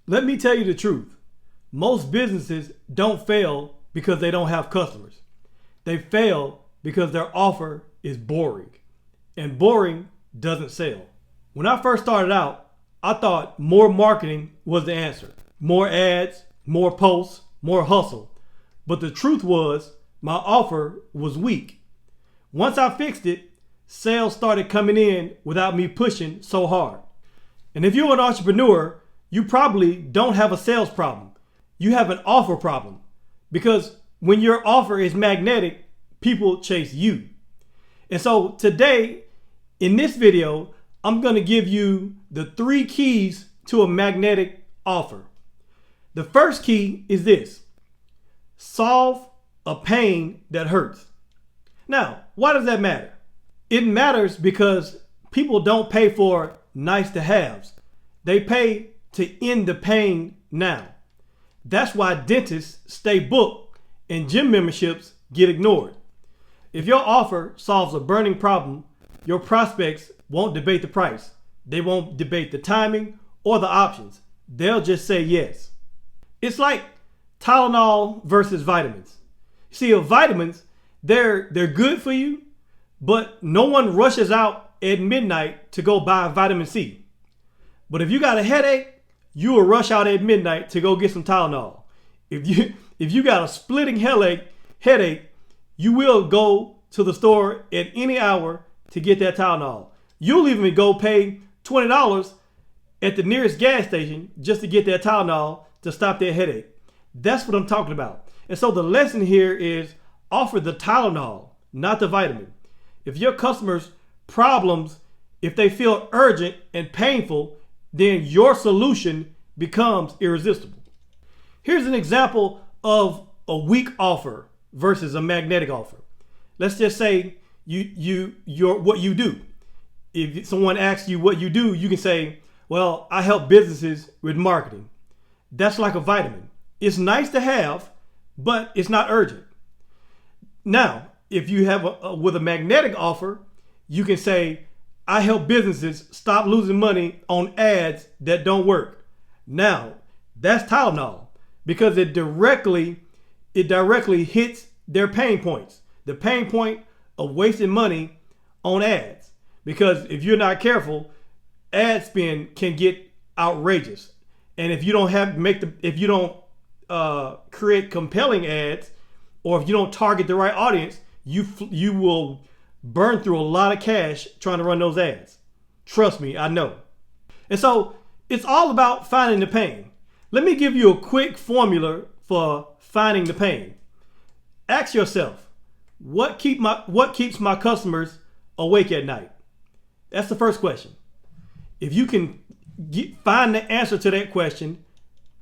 Let me tell you the truth. Most businesses don't fail because they don't have customers. They fail because their offer is boring. And boring doesn't sell. When I first started out, I thought more marketing was the answer. More ads, more posts, more hustle. But the truth was, my offer was weak. Once I fixed it, sales started coming in without me pushing so hard. And if you're an entrepreneur, you probably don't have a sales problem. You have an offer problem. Because when your offer is magnetic, people chase you. And so today, in this video, I'm going to give you the 3 keys to a magnetic offer. The first key is this: solve a pain that hurts. Now, why does that matter? It matters because people don't pay for nice to haves. They pay to end the pain now. That's why dentists stay booked and gym memberships get ignored. If your offer solves a burning problem, your prospects won't debate the price. They won't debate the timing or the options. They'll just say yes. It's like Tylenol versus vitamins. See, vitamins, they're good for you, but no one rushes out at midnight to go buy vitamin C. But if you got a headache, you will rush out at midnight to go get some Tylenol. If you got a splitting headache, you will go to the store at any hour to get that Tylenol. You'll even go pay $20 at the nearest gas station just to get that Tylenol to stop that headache. That's what I'm talking about. And so the lesson here is offer the Tylenol, not the vitamin. If your customers' problems, if they feel urgent and painful, then your solution becomes irresistible. Here's an example of a weak offer versus a magnetic offer. Let's just say what you do. If someone asks you what you do, you can say, well, I help businesses with marketing. That's like a vitamin. It's nice to have, but it's not urgent. Now, if you have with a magnetic offer, you can say, I help businesses stop losing money on ads that don't work. Now, that's Tylenol because it directly hits their pain points. The pain point of wasting money on ads. Because if you're not careful, ad spend can get outrageous. And if you don't create compelling ads, or if you don't target the right audience, you will burn through a lot of cash trying to run those ads. Trust me, I know. And so it's all about finding the pain. Let me give you a quick formula for finding the pain. Ask yourself, what keeps my customers awake at night? That's the first question. If you can find the answer to that question,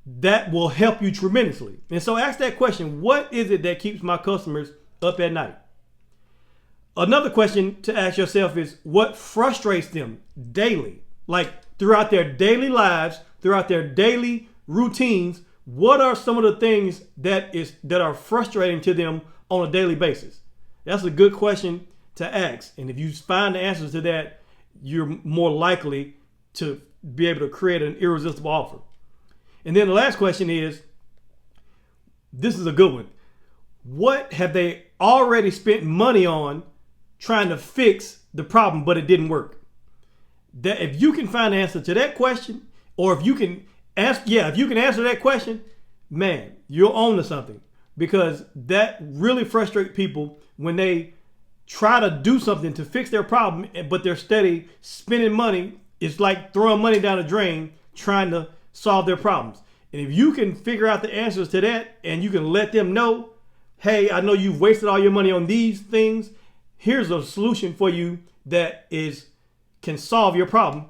that will help you tremendously. And so ask that question, what is it that keeps my customers up at night? Another question to ask yourself is, what frustrates them daily? Like throughout their daily lives, throughout their daily routines, what are some of the things that are frustrating to them on a daily basis? That's a good question to ask. And if you find the answers to that, you're more likely to be able to create an irresistible offer. And then the last question is, this is a good one. What have they already spent money on trying to fix the problem, but it didn't work? That if you can find the answer to that question, or if you can answer that question, man, you're on to something. Because that really frustrates people when they try to do something to fix their problem, but they're steady spending money. It's like throwing money down the drain trying to solve their problems. And if you can figure out the answers to that and you can let them know, hey, I know you've wasted all your money on these things. Here's a solution for you that can solve your problem.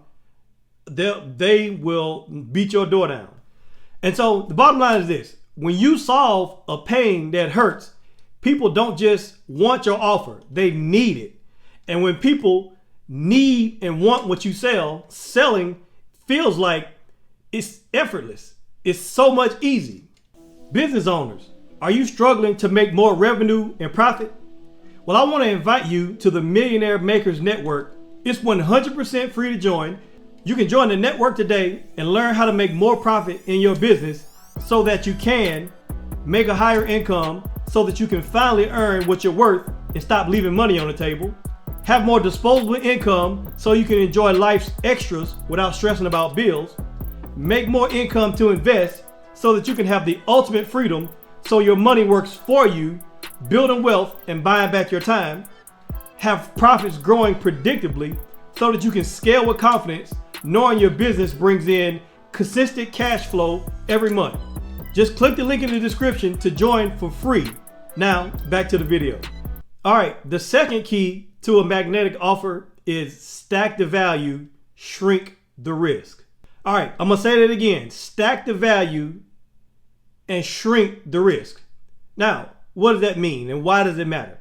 They will beat your door down. And so the bottom line is this: when you solve a pain that hurts, people don't just want your offer, they need it. And when people need and want what you sell, selling feels like it's effortless. It's so much easy. Business owners, are you struggling to make more revenue and profit? Well, I want to invite you to the Millionaire Makers Network. It's 100% free to join. You can join the network today and learn how to make more profit in your business so that you can make a higher income, so that you can finally earn what you're worth and stop leaving money on the table. Have more disposable income so you can enjoy life's extras without stressing about bills. Make more income to invest so that you can have the ultimate freedom so your money works for you, building wealth and buying back your time. Have profits growing predictably so that you can scale with confidence, knowing your business brings in consistent cash flow every month. Just click the link in the description to join for free. Now, back to the video. All right, the second key to a magnetic offer is stack the value, shrink the risk. All right, I'm gonna say that again. Stack the value and shrink the risk. Now, what does that mean and why does it matter?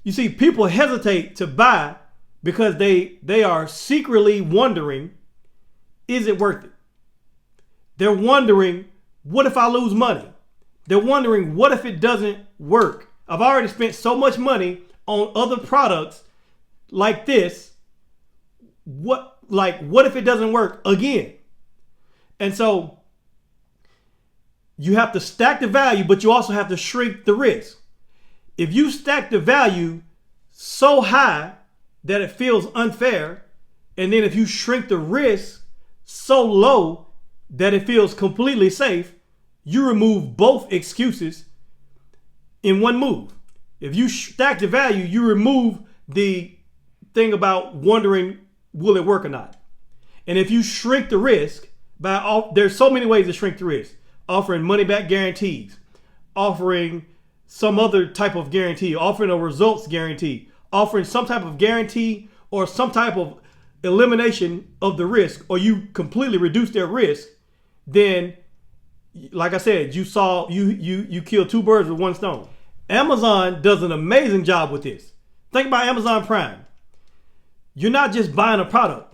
You see, people hesitate to buy because they are secretly wondering, is it worth it? They're wondering, what if I lose money? They're wondering, what if it doesn't work? I've already spent so much money on other products like this. What if it doesn't work again? And so you have to stack the value, but you also have to shrink the risk. If you stack the value so high that it feels unfair, and then if you shrink the risk so low that it feels completely safe, you remove both excuses in one move. If you stack the value, you remove the thing about wondering, will it work or not? And if you shrink the risk, there's so many ways to shrink the risk. Offering money back guarantees, offering some other type of guarantee, offering a results guarantee, offering some type of guarantee or some type of elimination of the risk, or you completely reduce their risk, then like I said, you killed two birds with one stone. Amazon does an amazing job with this. Think about Amazon Prime. You're not just buying a product.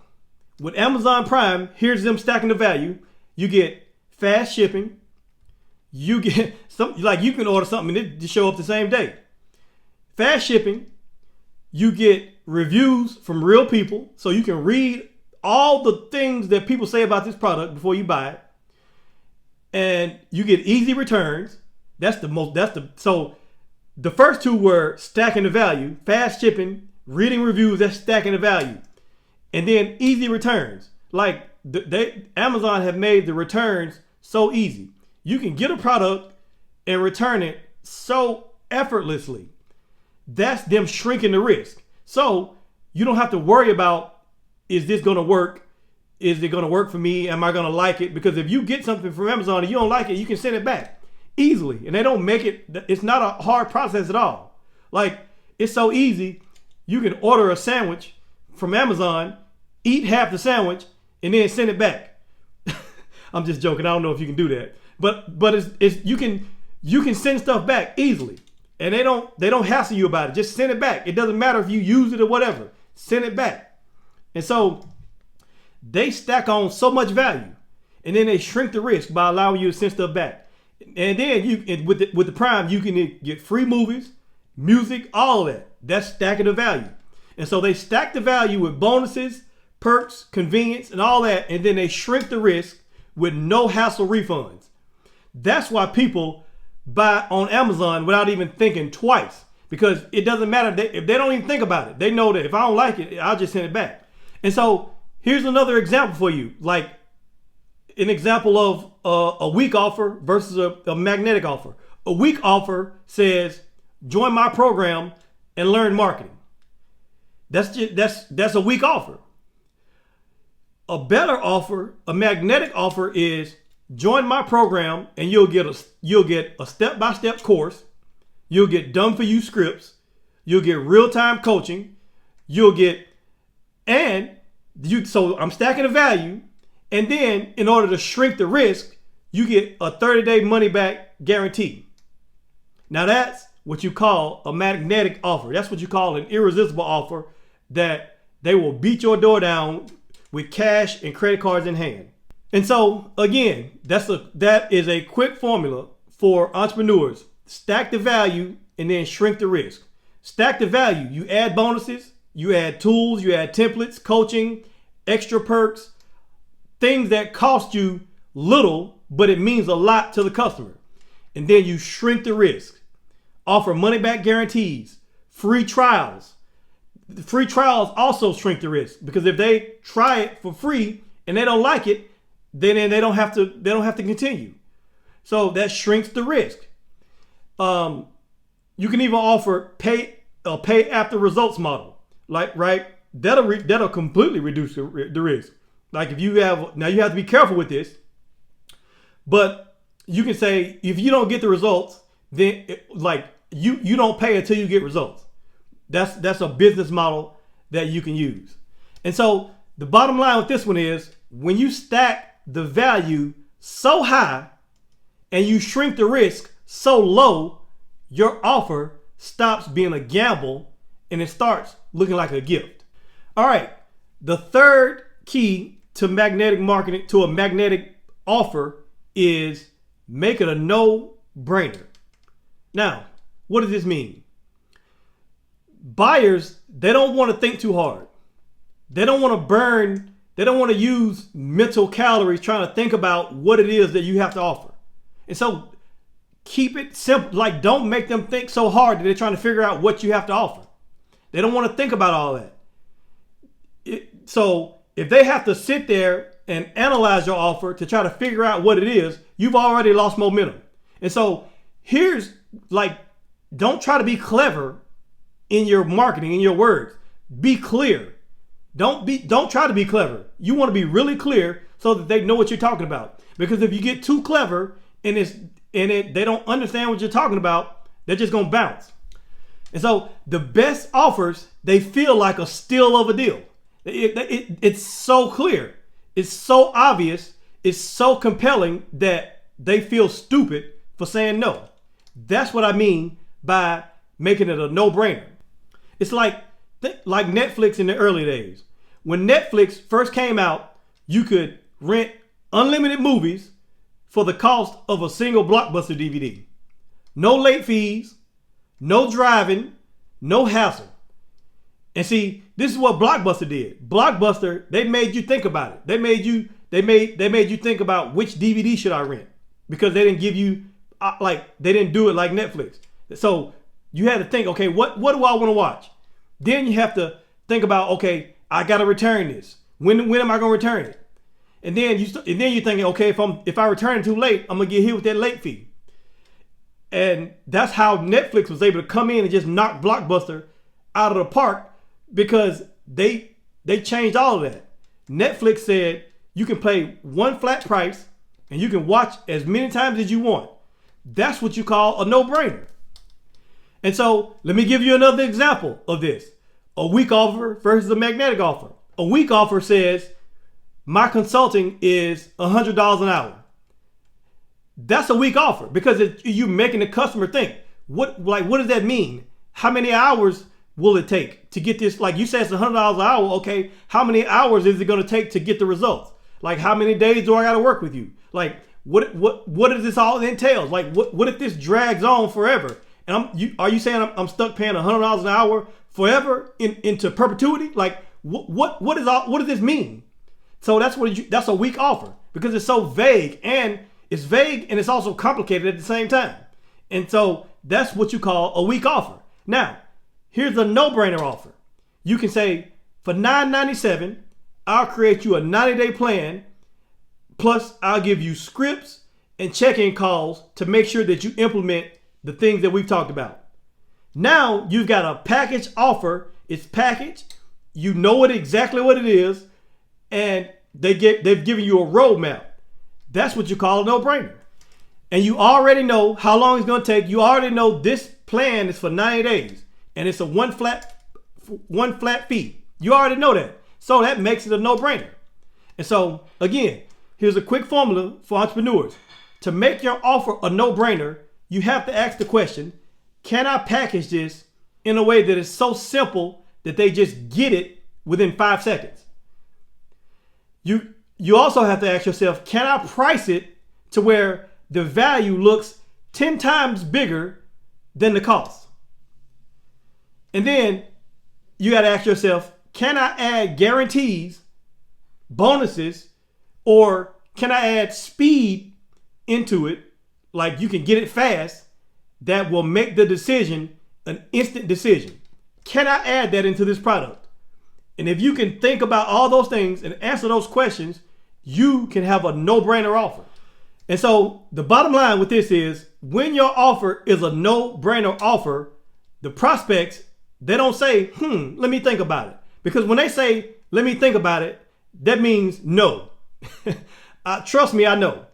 With Amazon Prime, here's them stacking the value. You get fast shipping. You get you can order something and it just show up the same day. Fast shipping. You get reviews from real people, so you can read all the things that people say about this product before you buy it. And you get easy returns. So the first two were stacking the value, fast shipping, reading reviews, that's stacking the value. And then easy returns. Like Amazon have made the returns so easy. You can get a product and return it so effortlessly. That's them shrinking the risk. So you don't have to worry about, is this gonna work? Is it gonna work for me? Am I gonna like it? Because if you get something from Amazon and you don't like it, you can send it back easily. And they don't make it's not a hard process at all. Like, it's so easy. You can order a sandwich from Amazon, eat half the sandwich, and then send it back. I'm just joking. I don't know if you can do that. But you can send stuff back easily. And they don't hassle you about it. Just send it back. It doesn't matter if you use it or whatever. Send it back. And so they stack on so much value, and then they shrink the risk by allowing you to send stuff back. And then with the Prime, you can get free movies, music, all of that. That's stacking the value. And so they stack the value with bonuses, perks, convenience, and all that, and then they shrink the risk with no hassle refunds. That's why people buy on Amazon without even thinking twice, because it doesn't matter if they don't even think about it. They know that if I don't like it, I'll just send it back. And so here's another example for you, like an example of a weak offer versus a magnetic offer. A weak offer says, join my program and learn marketing. That's a weak offer. A better offer, a magnetic offer, is join my program and you'll get a step-by-step course. You'll get done for you scripts. You'll get real-time coaching. So I'm stacking the value. And then in order to shrink the risk, you get a 30-day money back guarantee. Now that's what you call a magnetic offer. That's what you call an irresistible offer, that they will beat your door down with cash and credit cards in hand. And so again, that is a quick formula for entrepreneurs. Stack the value and then shrink the risk. Stack the value. You add bonuses, you add tools, you add templates, coaching, extra perks, things that cost you little, but it means a lot to the customer. And then you shrink the risk. Offer money back guarantees, free trials. Free trials also shrink the risk, because if they try it for free and they don't like it, then they don't have to continue. So that shrinks the risk. You can even offer pay after results model, right? That'll completely reduce the risk. Like if you have to be careful with this, but you can say if you don't get the results, then you don't pay until you get results. That's a business model that you can use. And so the bottom line with this one is, when you stack the value so high and you shrink the risk so low, your offer stops being a gamble and it starts looking like a gift. All right. The third key to magnetic marketing, to a magnetic offer, is make it a no-brainer. Now, what does this mean? Buyers, they don't want to think too hard. They don't want to use mental calories trying to think about what it is that you have to offer. And so keep it simple. Like, don't make them think so hard that they're trying to figure out what you have to offer. They don't want to think about all that. So if they have to sit there and analyze your offer to try to figure out what it is, you've already lost momentum. And so don't try to be clever in your marketing, in your words. Be clear. Don't try to be clever. You want to be really clear so that they know what you're talking about. Because if you get too clever and they don't understand what you're talking about, they're just gonna bounce. And so the best offers, they feel like a steal of a deal. It's so clear, it's so obvious, it's so compelling that they feel stupid for saying no. That's what I mean by making it a no-brainer. It's like Netflix in the early days. When Netflix first came out, you could rent unlimited movies for the cost of a single Blockbuster DVD. No late fees, no driving, no hassle. And see, this is what Blockbuster did. Blockbuster, they made you think about it. They made you think about which DVD should I rent, because they didn't give you they didn't do it like Netflix. So you had to think, okay, what do I want to watch? Then you have to think about, okay, I got to return this. When am I going to return it? And then you're thinking, okay, if I return it too late, I'm gonna get hit with that late fee. And that's how Netflix was able to come in and just knock Blockbuster out of the park, because they changed all of that. Netflix said you can pay one flat price and you can watch as many times as you want. That's what you call a no-brainer. And so let me give you another example of this. A weak offer versus a magnetic offer. A weak offer says, my consulting is $100 an hour. That's a weak offer, because you're making the customer think, what does that mean? How many hours will it take to get this? Like you said, it's $100 an hour. Okay, how many hours is it going to take to get the results? Like, how many days do I got to work with you? Like, what does this all entail? Like, what if this drags on forever? And are you saying I'm stuck paying $100 an hour forever into perpetuity? Like, what does this mean? So that's a weak offer, because it's so vague, and it's also complicated at the same time. And so that's what you call a weak offer. Now, here's a no-brainer offer. You can say, for $9.97, I'll create you a 90-day plan, plus I'll give you scripts and check-in calls to make sure that you implement the things that we've talked about. Now you've got a package offer. It's packaged. You know exactly what it is, and they've given you a roadmap. That's what you call a no-brainer. And you already know how long it's going to take. You already know this plan is for 90 days, and it's a one flat fee. You already know that. So that makes it a no-brainer. And so again, here's a quick formula for entrepreneurs. To make your offer a no-brainer, you have to ask the question, can I package this in a way that is so simple that they just get it within 5 seconds? You also have to ask yourself, can I price it to where the value looks 10 times bigger than the cost? And then you got to ask yourself, can I add guarantees, bonuses, Or can I add speed into it, like you can get it fast, that will make the decision an instant decision? Can I add that into this product? And if you can think about all those things and answer those questions, you can have a no-brainer offer. And so the bottom line with this is, when your offer is a no-brainer offer, the prospects, they don't say, let me think about it. Because when they say, let me think about it, that means no. Trust me, I know.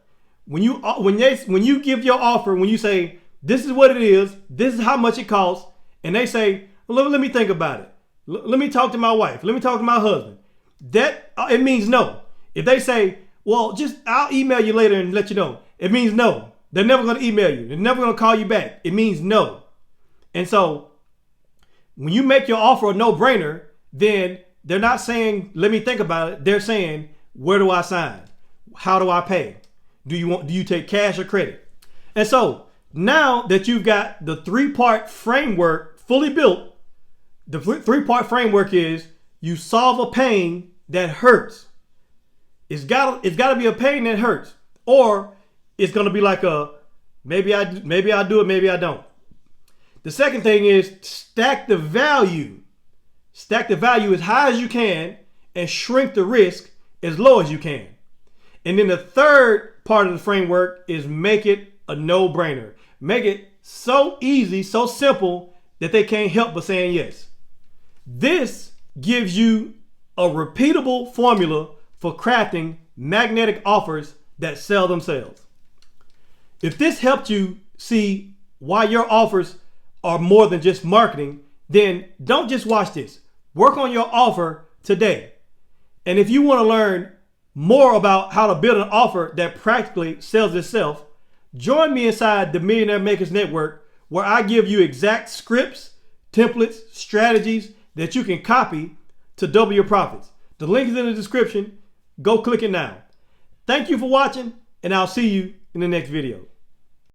When you give your offer, when you say, this is what it is, this is how much it costs, and they say, let me think about it. Let me talk to my wife. Let me talk to my husband. That it means no. If they say, well, I'll email you later and let you know, it means no. They're never going to email you. They're never going to call you back. It means no. And so when you make your offer a no-brainer, then they're not saying, let me think about it. They're saying, where do I sign? How do I pay? Do you take cash or credit? And so now that you've got the 3-part framework fully built, the 3-part framework is, you solve a pain that hurts. It's got to be a pain that hurts, or it's going to be like maybe I do it, maybe I don't. The second thing is, stack the value. Stack the value as high as you can and shrink the risk as low as you can. And then the third part of the framework is, make it a no-brainer. Make it so easy, so simple that they can't help but saying yes. This gives you a repeatable formula for crafting magnetic offers that sell themselves. If this helped you see why your offers are more than just marketing, then don't just watch this. Work on your offer today. And if you want to learn more about how to build an offer that practically sells itself, join me inside the Millionaire Makers Network, where I give you exact scripts, templates, strategies that you can copy to double your profits. The link is in the description. Go click it now. Thank you for watching, and I'll see you in the next video.